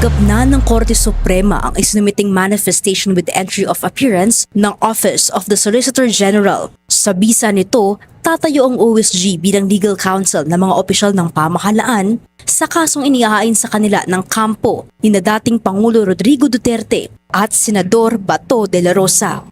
Tinanggap na ng Korte Suprema ang isinumiting manifestation with entry of appearance ng Office of the Solicitor General. Sa bisa nito, tatayo ang OSG bilang legal counsel ng mga opisyal ng pamahalaan sa kasong inihahain sa kanila ng kampo ni na dating Pangulo Rodrigo Duterte at Senador Bato de la Rosa.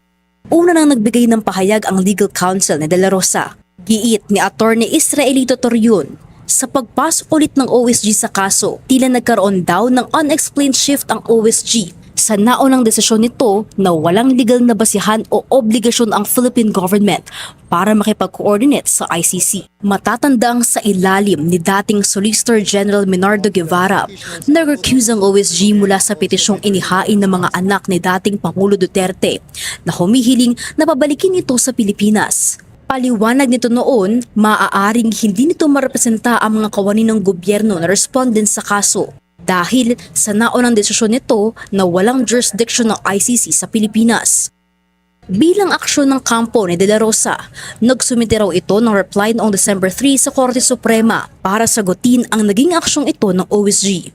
Una nang nagbigay ng pahayag ang legal counsel ni de la Rosa. Giit ni Atty. Israelito Torion, sa pagpasok ulit ng OSG sa kaso, tila nagkaroon daw ng unexplained shift ang OSG sa naunang desisyon nito na walang legal na basihan o obligasyon ang Philippine government para makipag-coordinate sa ICC. Matatandang sa ilalim ni dating Solicitor General Menardo Guevara, nag-recuse ang OSG mula sa petisyong inihain ng mga anak ni dating Pangulo Duterte na humihiling na pabalikin ito sa Pilipinas. Paliwanag nito noon, maaaring hindi nito marepresenta ang mga kawani ng gobyerno na respondent sa kaso dahil sa naunang desisyon nito na walang jurisdiction ng ICC sa Pilipinas. Bilang aksyon ng kampo ni De La Rosa, nagsumite raw ito ng reply noong December 3 sa Korte Suprema para sagutin ang naging aksyong ito ng OSG.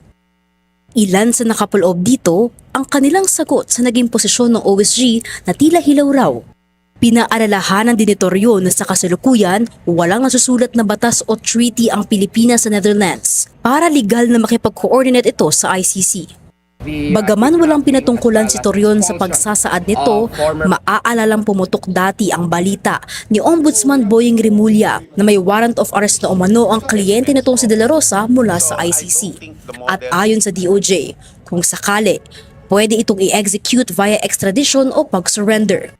Ilan sa nakapaloob dito ang kanilang sagot sa naging posisyon ng OSG na tila hilaw raw. Pinaalalahanan din ni Torion na sa kasalukuyan walang nasusulat na batas o treaty ang Pilipinas sa Netherlands para legal na makipag-coordinate ito sa ICC. Bagaman walang pinatungkulan si Torion sa pagsasaad nito, maaalalang pumutok dati ang balita ni Ombudsman Boying Rimulya na may warrant of arrest na umano ang kliyente nitong si De La Rosa mula sa ICC. At ayon sa DOJ, kung sakali, pwede itong i-execute via extradition o pag-surrender.